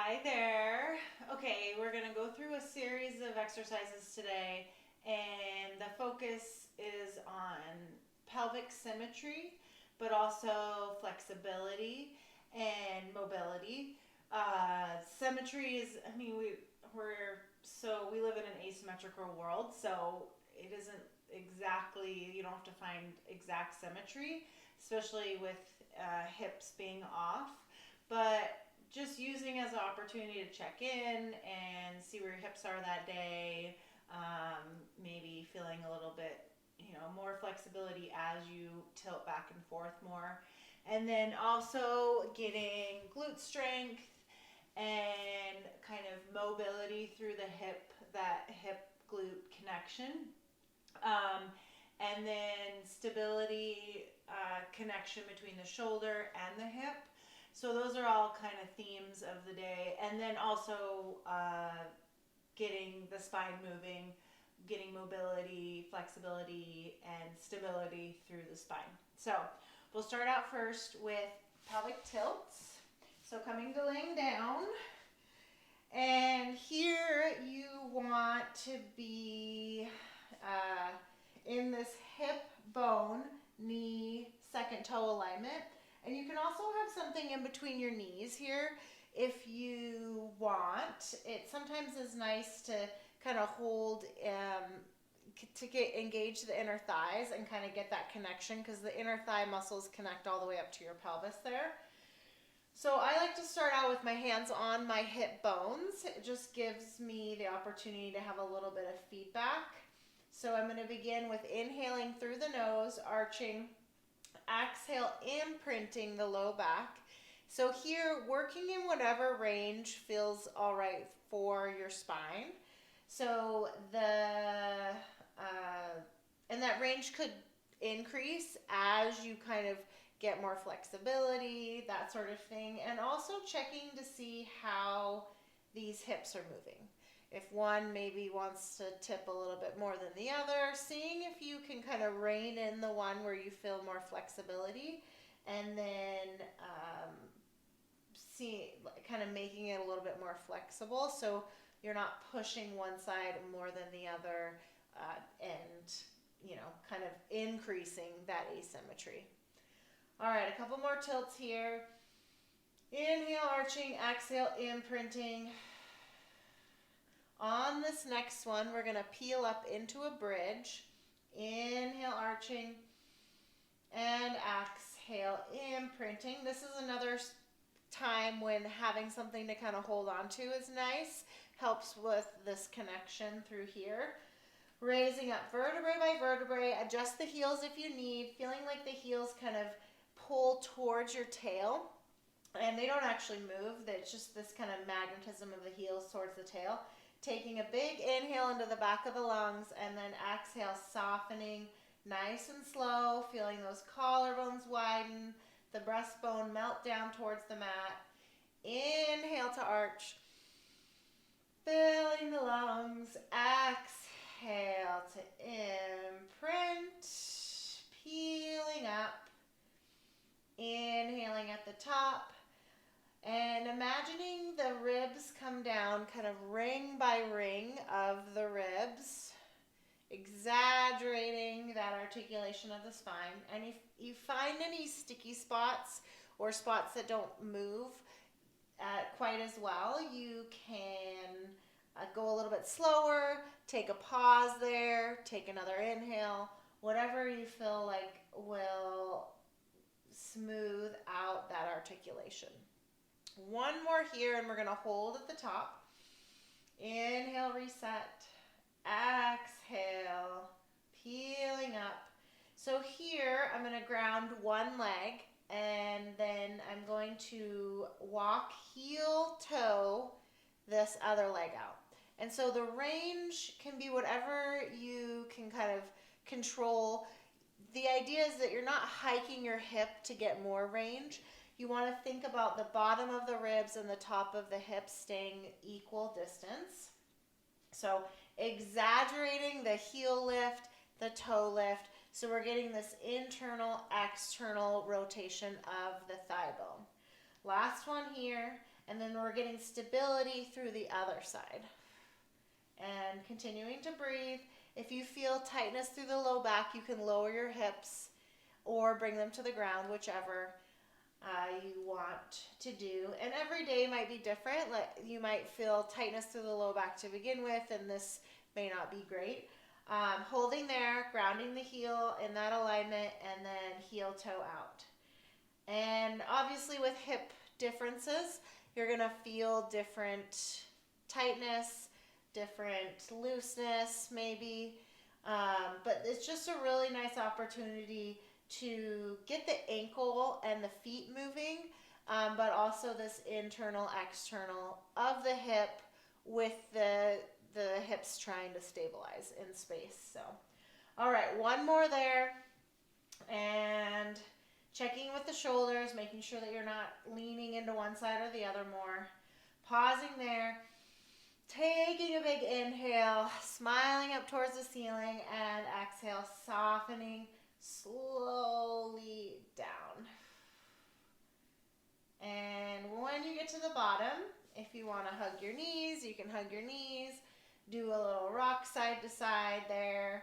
Hi there. Okay, we're going to go through a series of exercises today, and the focus is on pelvic symmetry, but also flexibility and mobility. Symmetry is, we live in an asymmetrical world, so it isn't exactly, you don't have to find exact symmetry, especially with hips being off, but just using as an opportunity to check in and see where your hips are that day. Maybe feeling a little bit, more flexibility as you tilt back and forth more. And then also getting glute strength and kind of mobility through the hip, that hip glute connection. And then stability, connection between the shoulder and the hip. So those are all kind of themes of the day. And then also getting the spine moving, getting mobility, flexibility, and stability through the spine. So we'll start out first with pelvic tilts. So coming to laying down. And here you want to be in this hip bone, knee, second toe alignment. And you can also have something in between your knees here if you want. It sometimes is nice to kind of hold to get engage the inner thighs and kind of get that connection, because the inner thigh muscles connect all the way up to your pelvis there. So I like to start out with my hands on my hip bones. It just gives me the opportunity to have a little bit of feedback. So I'm going to begin with inhaling through the nose, arching. Exhale, imprinting the low back. So here, working in whatever range feels all right for your spine. So and that range could increase as you kind of get more flexibility, that sort of thing. And also checking to see how these hips are moving. If one maybe wants to tip a little bit more than the other, seeing if you can kind of rein in the one where you feel more flexibility, and then kind of making it a little bit more flexible, so you're not pushing one side more than the other, and kind of increasing that asymmetry. All right, a couple more tilts here. Inhale, arching. Exhale, imprinting. On this next one, we're going to peel up into a bridge. Inhale, arching. And exhale, imprinting. This is another time when having something to kind of hold on to is nice. Helps with this connection through here. Raising up vertebrae by vertebrae. Adjust the heels if you need. Feeling like the heels kind of pull towards your tail. And they don't actually move. It's just this kind of magnetism of the heels towards the tail. Taking a big inhale into the back of the lungs, and then exhale, softening nice and slow, feeling those collarbones widen, the breastbone melt down towards the mat. Inhale to arch, filling the lungs. Exhale to imprint, peeling up, inhaling at the top. And imagining the ribs come down, kind of ring by ring of the ribs, exaggerating that articulation of the spine. And if you find any sticky spots or spots that don't move quite as well, you can go a little bit slower, take a pause there, take another inhale, whatever you feel like will smooth out that articulation. One more here, and we're going to hold at the top. Inhale, reset. Exhale, peeling up. So here, I'm going to ground one leg, and then I'm going to walk heel toe this other leg out. And so the range can be whatever you can kind of control. The idea is that you're not hiking your hip to get more range. You want to think about the bottom of the ribs and the top of the hips staying equal distance. So exaggerating the heel lift, the toe lift. So we're getting this internal, external rotation of the thigh bone. Last one here. And then we're getting stability through the other side. And continuing to breathe. If you feel tightness through the low back, you can lower your hips or bring them to the ground, whichever you want to do. And every day might be different. Like, you might feel tightness through the low back to begin with, and this may not be great. Holding there, grounding the heel in that alignment, and then heel toe out. And obviously with hip differences, you're going to feel different tightness, different looseness maybe, but it's just a really nice opportunity to get the ankle and the feet moving, but also this internal, external of the hip with the hips trying to stabilize in space. So, all right, one more there, and checking with the shoulders, making sure that you're not leaning into one side or the other more. Pausing there, taking a big inhale, smiling up towards the ceiling, and exhale, softening slowly down. And when you get to the bottom, if you want to hug your knees, you can hug your knees. Do a little rock side to side there.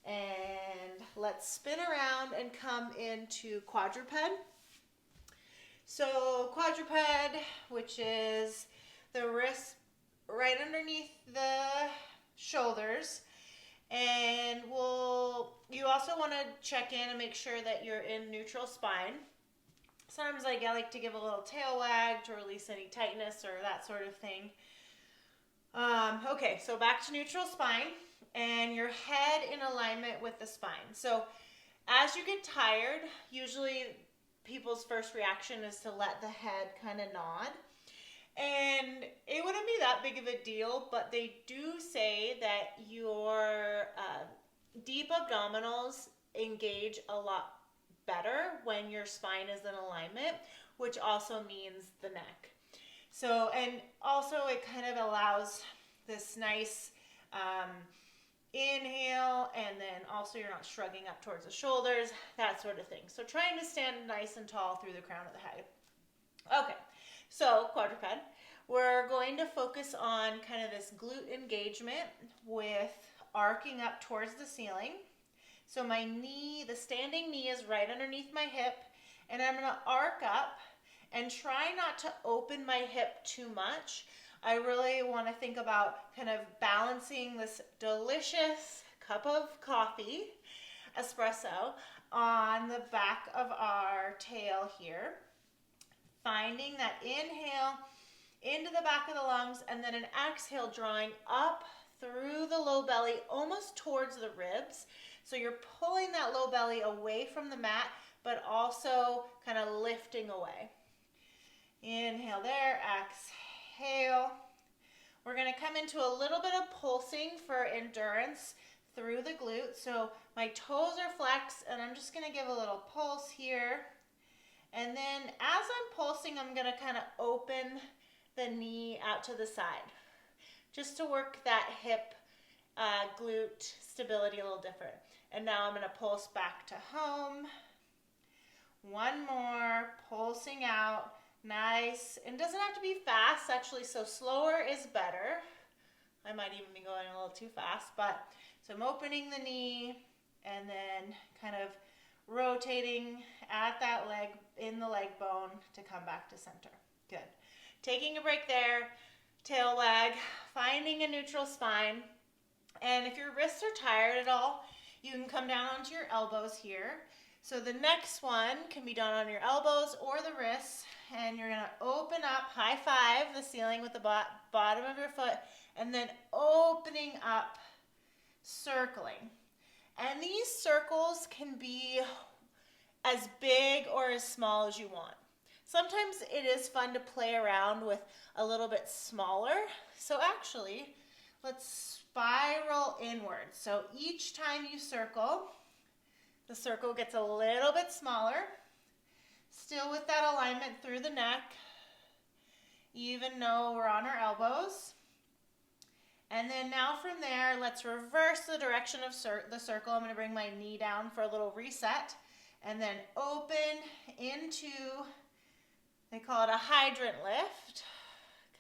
And let's spin around and come into quadruped. So quadruped, which is the wrist right underneath the shoulders. And you also want to check in and make sure that you're in neutral spine. Sometimes I like to give a little tail wag to release any tightness or that sort of thing. Okay, so back to neutral spine, and your head in alignment with the spine. So as you get tired, usually people's first reaction is to let the head kind of nod. And it wouldn't be that big of a deal, but they do say that your deep abdominals engage a lot better when your spine is in alignment, which also means the neck. So, and also it kind of allows this nice inhale, and then also you're not shrugging up towards the shoulders, that sort of thing. So trying to stand nice and tall through the crown of the head. Okay, so quadruped. We're going to focus on kind of this glute engagement with arcing up towards the ceiling. So my knee, the standing knee is right underneath my hip, and I'm going to arc up and try not to open my hip too much. I really want to think about kind of balancing this delicious cup of coffee, espresso, on the back of our tail here. Finding that inhale into the back of the lungs, and then an exhale drawing up through the low belly, almost towards the ribs. So you're pulling that low belly away from the mat, but also kind of lifting away. Inhale there, exhale. We're going to come into a little bit of pulsing for endurance through the glutes. So my toes are flexed, and I'm just going to give a little pulse here. And then as I'm pulsing, I'm going to kind of open the knee out to the side, just to work that hip glute stability a little different. And now I'm going to pulse back to home. One more, pulsing out. Nice. And it doesn't have to be fast, actually, so slower is better. I might even be going a little too fast, but so I'm opening the knee and then kind of rotating at that leg, in the leg bone, to come back to center. Good. Taking a break there, tail wag, finding a neutral spine. And if your wrists are tired at all, you can come down onto your elbows here. So the next one can be done on your elbows or the wrists, and you're going to open up, high five the ceiling with the bottom of your foot, and then opening up, circling. And these circles can be as big or as small as you want. Sometimes it is fun to play around with a little bit smaller. So actually, let's spiral inwards. So each time you circle, the circle gets a little bit smaller, still with that alignment through the neck, even though we're on our elbows. And then now from there, let's reverse the direction of the circle. I'm going to bring my knee down for a little reset, and then open into, they call it a hydrant lift.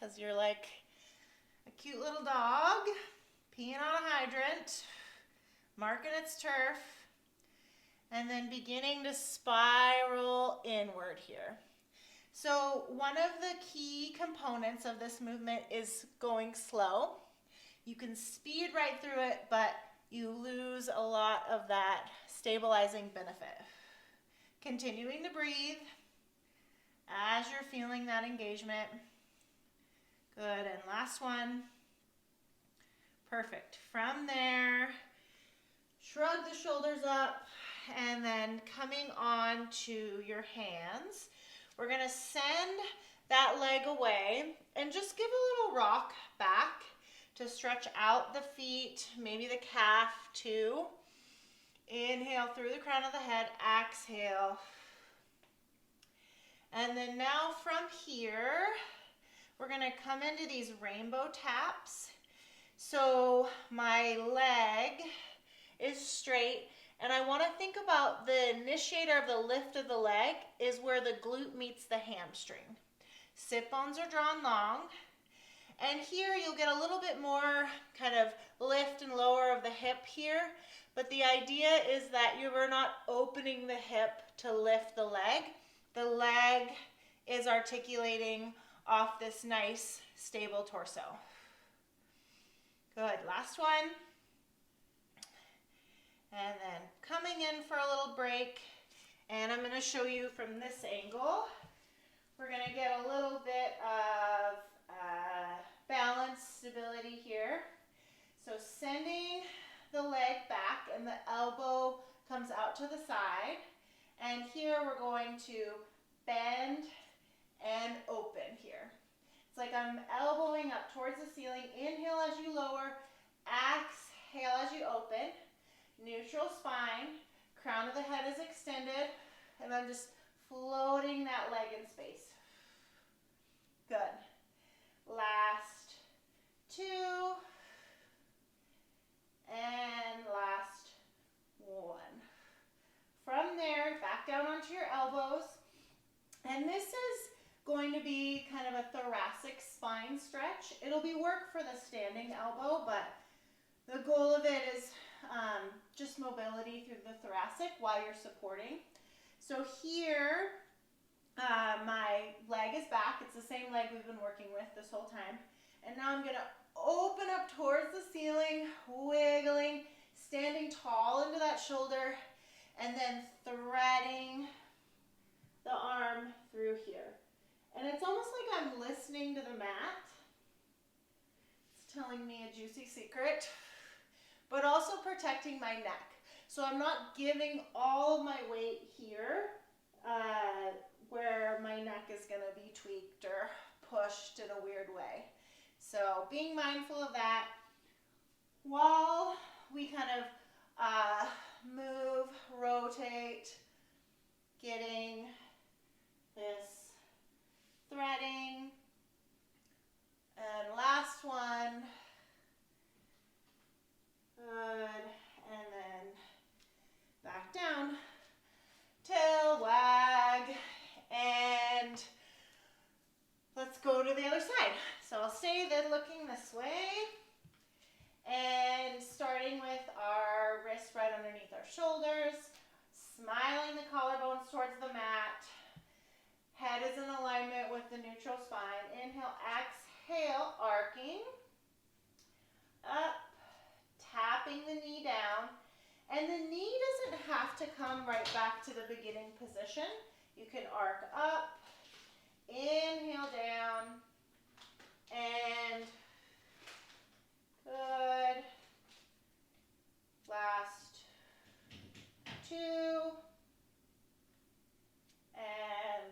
because you're like a cute little dog peeing on a hydrant, marking its turf, and then beginning to spiral inward here. So one of the key components of this movement is going slow. You can speed right through it, but you lose a lot of that stabilizing benefit. Continuing to breathe as you're feeling that engagement. Good, and last one. Perfect. From there, shrug the shoulders up, and then coming on to your hands, we're gonna send that leg away and just give a little rock back to stretch out the feet, maybe the calf too. Inhale through the crown of the head, exhale. And then now from here, we're gonna come into these rainbow taps. So my leg is straight, and I wanna think about the initiator of the lift of the leg is where the glute meets the hamstring. Sit bones are drawn long, and here you'll get a little bit more kind of lift and lower of the hip here, but the idea is that you are not opening the hip to lift the leg. The leg is articulating off this nice, stable torso. Good, last one. And then coming in for a little break, and I'm gonna show you from this angle. We're gonna get a little bit of balance, stability here. So sending the leg back, and the elbow comes out to the side. And here we're going to bend and open here. It's like I'm elbowing up towards the ceiling. Inhale as you lower, exhale as you open. Neutral spine, crown of the head is extended, and I'm just floating that leg in space. Good. Last two, and last one. From there, back down onto your elbows, and this is going to be kind of a thoracic spine stretch. It'll be work for the standing elbow, but the goal of it is just mobility through the thoracic while you're supporting. So here, my leg is back. It's the same leg we've been working with this whole time. And now I'm gonna open up towards the ceiling, wiggling, standing tall into that shoulder, and then threading the arm through here. And it's almost like I'm listening to the mat. It's telling me a juicy secret, but also protecting my neck. So I'm not giving all of my weight here, where my neck is gonna be tweaked or pushed in a weird way. So being mindful of that while we kind of move, rotate, getting this threading. And last one. Good. And then back down. Tail wag. And let's go to the other side. So I'll stay then looking this way. And starting with our wrists right underneath our shoulders. Smiling the collarbones towards the mat. Head is in alignment with the neutral spine. Inhale, exhale, arcing. Up, tapping the knee down. And the knee doesn't have to come right back to the beginning position. You can arc up, inhale down, and good. Last two. And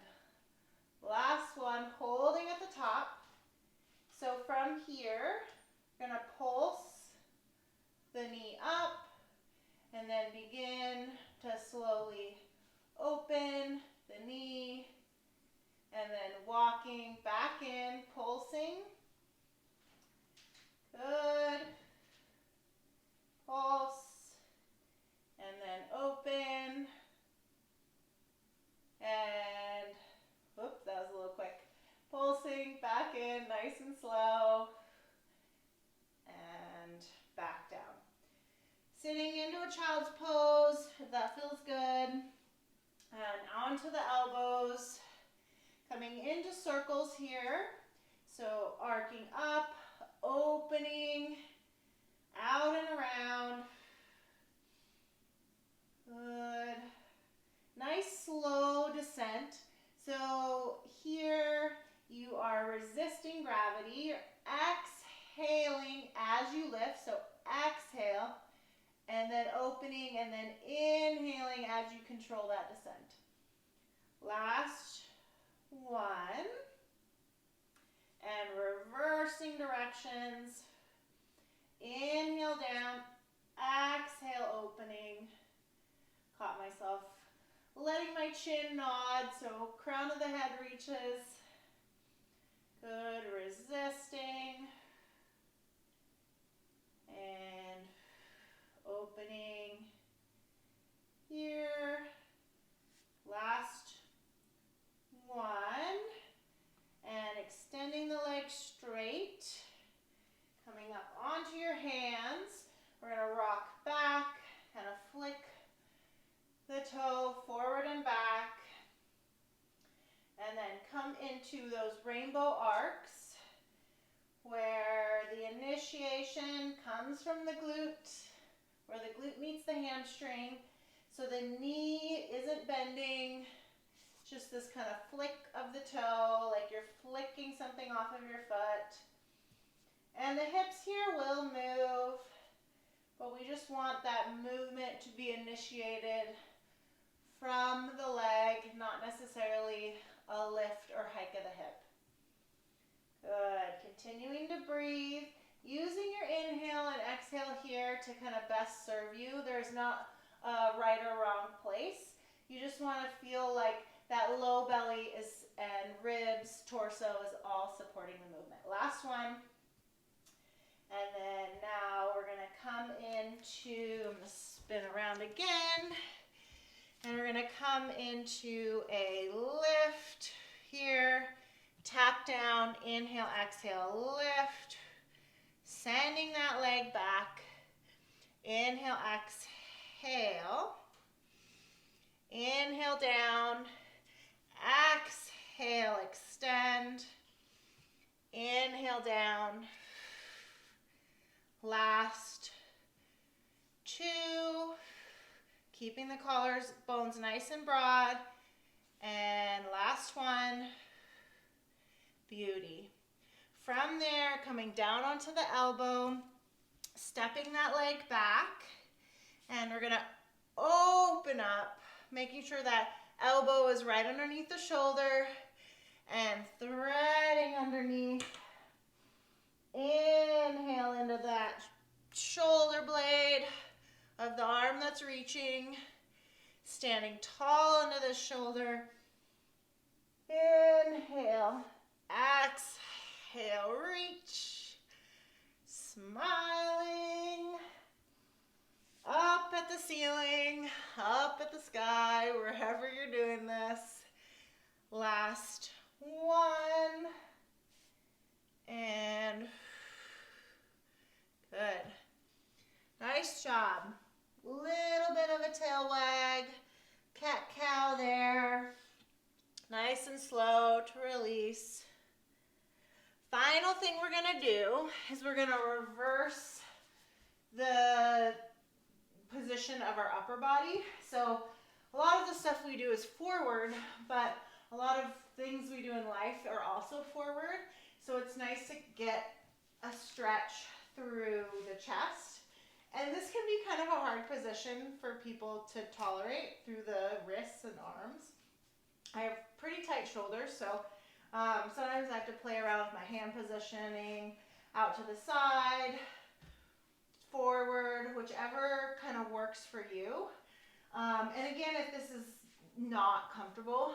last one, holding at the top. So from here, we're going to pulse the knee up and then begin to slowly open the knee and then walking back in slow, and back down. Sitting into a child's pose, if that feels good. And onto the elbows, coming into circles here. So arcing up, opening, out and around. Good. Nice slow descent. So here you are resisting gravity. You're exhaling as you lift. So exhale, and then opening, and then inhaling as you control that descent. Last one. And reversing directions. Inhale down, exhale opening. Caught myself letting my chin nod, so crown of the head reaches. Good, resisting. And opening here. Last one. And extending the legs straight. Coming up onto your hands. We're going to rock back, kind of flick the toe forward and back. And then come into those rainbow arcs where the initiation comes from the glute, where the glute meets the hamstring. So the knee isn't bending, just this kind of flick of the toe, like you're flicking something off of your foot. And the hips here will move, but we just want that movement to be initiated from the leg, not necessarily a lift or hike of the hip. Good. Continuing to breathe. Using your inhale and exhale here to kind of best serve you. There's not a right or wrong place. You just want to feel like that low belly is and ribs, torso is all supporting the movement. Last one. And then now we're going to come into, I'm going to spin around again. And we're going to come into a lift here. Tap down, inhale, exhale, lift. Sending that leg back. Inhale, exhale. Inhale down. Exhale, extend. Inhale down. Last two. Keeping the collarbones nice and broad. And last one. Beauty. From there, coming down onto the elbow, stepping that leg back, and we're going to open up, making sure that elbow is right underneath the shoulder, and threading underneath. Inhale into that shoulder blade of the arm that's reaching, standing tall into the shoulder. Inhale, exhale, reach, smiling, up at the ceiling, up at the sky, wherever you're doing this. Last one, and good. Nice job. Little bit of a tail wag, cat-cow there. Nice and slow to release. Final thing we're going to do is we're going to reverse the position of our upper body. So a lot of the stuff we do is forward, but a lot of things we do in life are also forward. So it's nice to get a stretch through the chest. And this can be kind of a hard position for people to tolerate through the wrists and arms. I have pretty tight shoulders, so sometimes I have to play around with my hand positioning, out to the side, forward, whichever kind of works for you. And again, if this is not comfortable,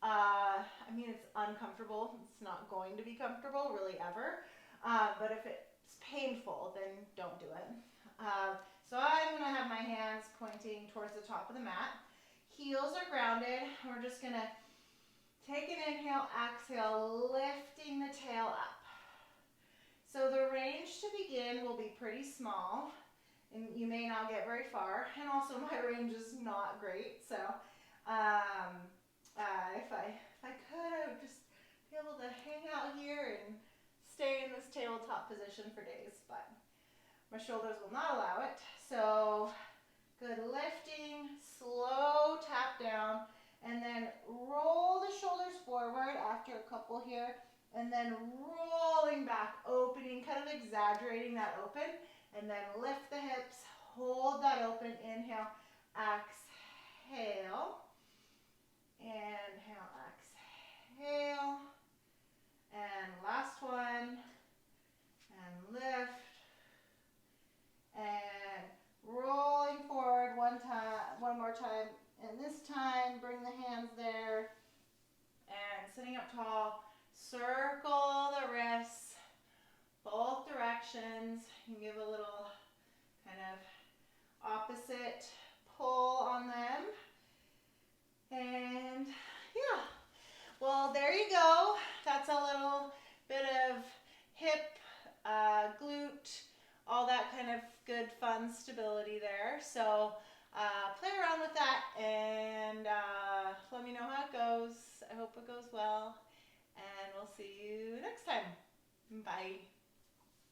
it's uncomfortable. It's not going to be comfortable really ever. But if it's painful, then don't do it. So I'm going to have my hands pointing towards the top of the mat. Heels are grounded. We're just going to take an inhale, exhale, lifting the tail up. pretty small, and you may not get very far. And also my range is not great, so if I could, I would just be able to hang out here and stay in this tabletop position for days, but my shoulders will not allow it. So good lifting, slow tap down, and then roll the shoulders forward after a couple here, and then rolling back, opening, kind of exaggerating that open, and then lift the hips, hold that open, inhale, exhale, inhale, exhale, and last one, and lift, and rolling forward one more time, and this time bring the hands there, and sitting up tall, circle the wrists, both directions. You can give a little kind of opposite pull on them, and yeah, well, there you go. That's a little bit of hip, glute, all that kind of good fun stability there. So play around with that, and let me know how it goes. I hope it goes well, and we'll see you next time. Bye.